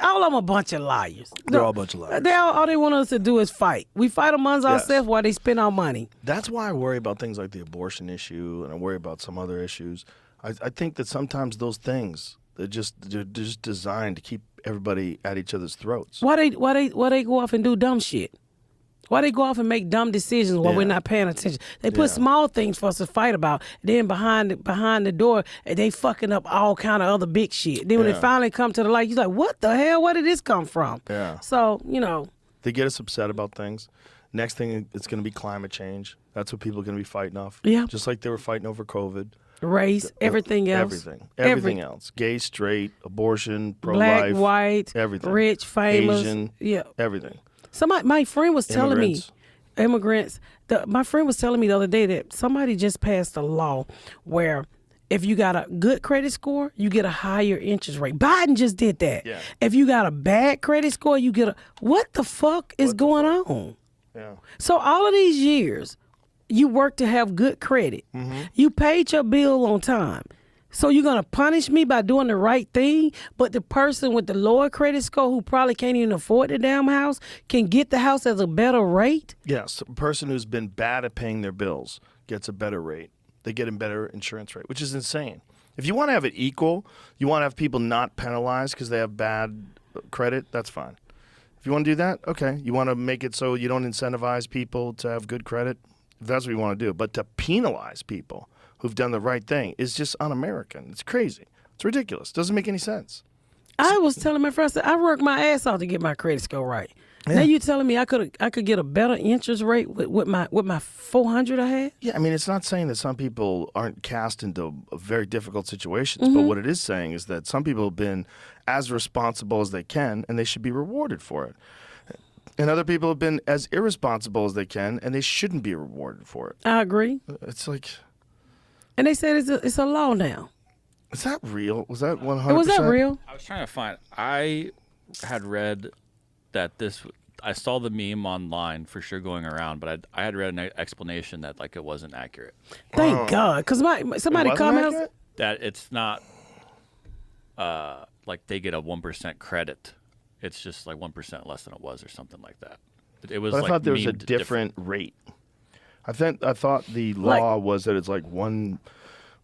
All of them a bunch of liars. They're all a bunch of liars. All they want us to do is fight. We fight amongst ourselves while they spend our money. That's why I worry about things like the abortion issue, and I worry about some other issues. I think that sometimes those things they're just designed to keep everybody at each other's throats. Why they go off and do dumb shit? Why they go off and make dumb decisions while we're not paying attention? They put small things for us to fight about. Then behind the door, they fucking up all kind of other big shit. Then when it finally come to the light, you're like, what the hell? Where did this come from? Yeah. So, They get us upset about things. Next thing, it's going to be climate change. That's what people are going to be fighting off. Yeah. Just like they were fighting over COVID. Race, everything else. Everything else. Gay, straight, abortion, pro-life. Black, white, everything. rich, famous. Asian, everything. My friend was telling me, immigrants, my friend was telling me the other day that somebody just passed a law where if you got a good credit score, you get a higher interest rate. Biden just did that. Yeah. If you got a bad credit score, you get what the fuck is going on? Yeah. So all of these years, you worked to have good credit. Mm-hmm. You paid your bill on time. So you're going to punish me by doing the right thing, but the person with the lower credit score who probably can't even afford the damn house can get the house at a better rate? Yes, a person who's been bad at paying their bills gets a better rate. They get a better insurance rate, which is insane. If you want to have it equal, you want to have people not penalized because they have bad credit, that's fine. If you want to do that, okay. You want to make it so you don't incentivize people to have good credit, if that's what you want to do. But to penalize people who've done the right thing is just un-American. It's crazy. It's ridiculous. Doesn't make any sense. I was telling my friends, I worked my ass off to get my credit score right. Yeah. Now you telling me I could get a better interest rate with my 400 I had? Yeah, I mean, it's not saying that some people aren't cast into very difficult situations, but what it is saying is that some people have been as responsible as they can, and they should be rewarded for it. And other people have been as irresponsible as they can, and they shouldn't be rewarded for it. I agree. It's like... And they said it's a law now. Is that real? Was that 100%? Was that real? I was trying to find. I had read that this. I saw the meme online for sure going around, but I had read an explanation that like it wasn't accurate. Thank God, because somebody commented that it's not like they get a 1% credit. It's just like 1% less than it was, or something like that. It was. But I like thought there was a different rate. I thought the law was that it's like one.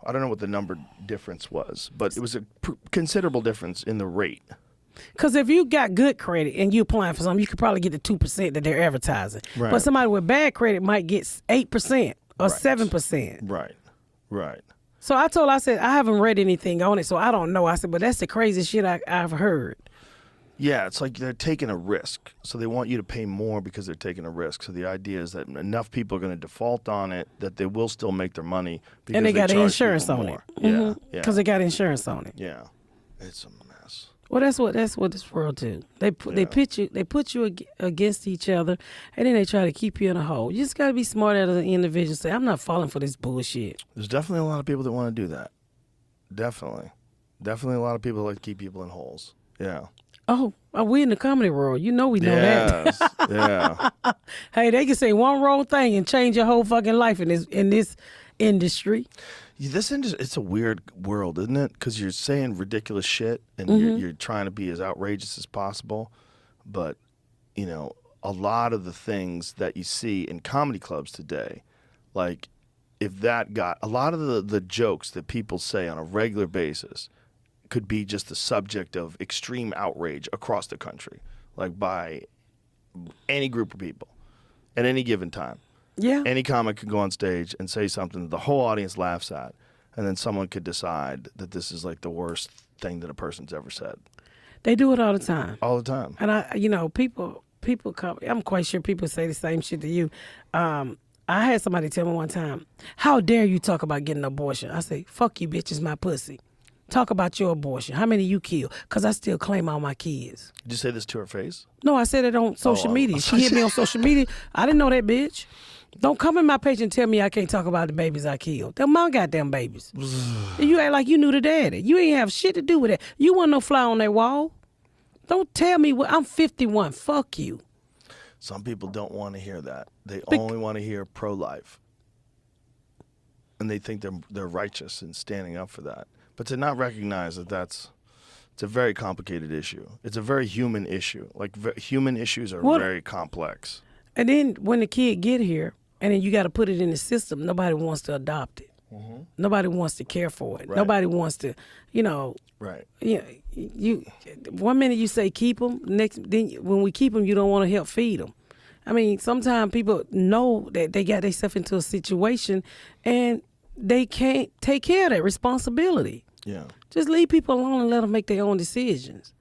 I don't know what the number difference was, but it was a considerable difference in the rate. Because if you got good credit and you applying for something, you could probably get the 2% that they're advertising. Right. But somebody with bad credit might get 8% or 7%. Right. So I said, I haven't read anything on it, so I don't know. I said, but that's the craziest shit I've heard. Yeah, it's like they're taking a risk. So they want you to pay more because they're taking a risk. So the idea is that enough people are going to default on it that they will still make their money because and they got insurance on more. it. Mm-hmm. Yeah. Because they got insurance on it. Yeah. It's a mess. Well, that's what this world do. They put you against each other, and then they try to keep you in a hole. You just got to be smart as an individual. Say, I'm not falling for this bullshit. There's definitely a lot of people that want to do that. Definitely a lot of people that like to keep people in holes. Yeah. Oh, we in the comedy world. You know we know that. Yeah. Hey, they can say one wrong thing and change your whole fucking life in this industry. This industry, it's a weird world, isn't it? Because you're saying ridiculous shit and you're trying to be as outrageous as possible. But, a lot of the things that you see in comedy clubs today, like if that got, a lot of the jokes that people say on a regular basis could be just the subject of extreme outrage across the country, like by any group of people at any given time. Yeah. Any comic could go on stage and say something that the whole audience laughs at, and then someone could decide that this is like the worst thing that a person's ever said. They do it all the time. All the time. And people come, I'm quite sure people say the same shit to you. I had somebody tell me one time, how dare you talk about getting an abortion? I say, fuck you, bitch, it's my pussy. Talk about your abortion. How many you kill? Because I still claim all my kids. Did you say this to her face? No, I said it on social media. She hit me on social media. I didn't know that bitch. Don't come in my page and tell me I can't talk about the babies I killed. They're my goddamn babies. You act like you knew the daddy. You ain't have shit to do with it. You wasn't no fly on that wall. Don't tell me I'm 51. Fuck you. Some people don't want to hear that. They only want to hear pro-life. And they think they're righteous in standing up for that. But to not recognize that that's It's a very complicated issue. It's a very human issue. Like human issues are very complex. And then when the kid get here, and then you got to put it in the system, nobody wants to adopt it. Mm-hmm. Nobody wants to care for it. Right. Nobody wants to, Right. You 1 minute you say keep them, then when we keep them, you don't want to help feed them. I mean, sometimes people know that they got themselves into a situation and they can't take care of that responsibility. Yeah. Just leave people alone and let them make their own decisions.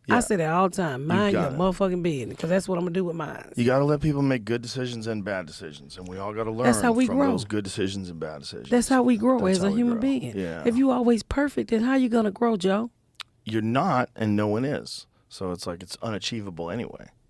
Yeah. I say that all the time. Mind your motherfucking business, because that's what I'm going to do with mine. You got to let people make good decisions and bad decisions, and we all got to learn from those good decisions and bad decisions. That's how we grow as a human being. Yeah. If you always perfect, then how you going to grow, Joe? You're not, and no one is. So it's like it's unachievable anyway.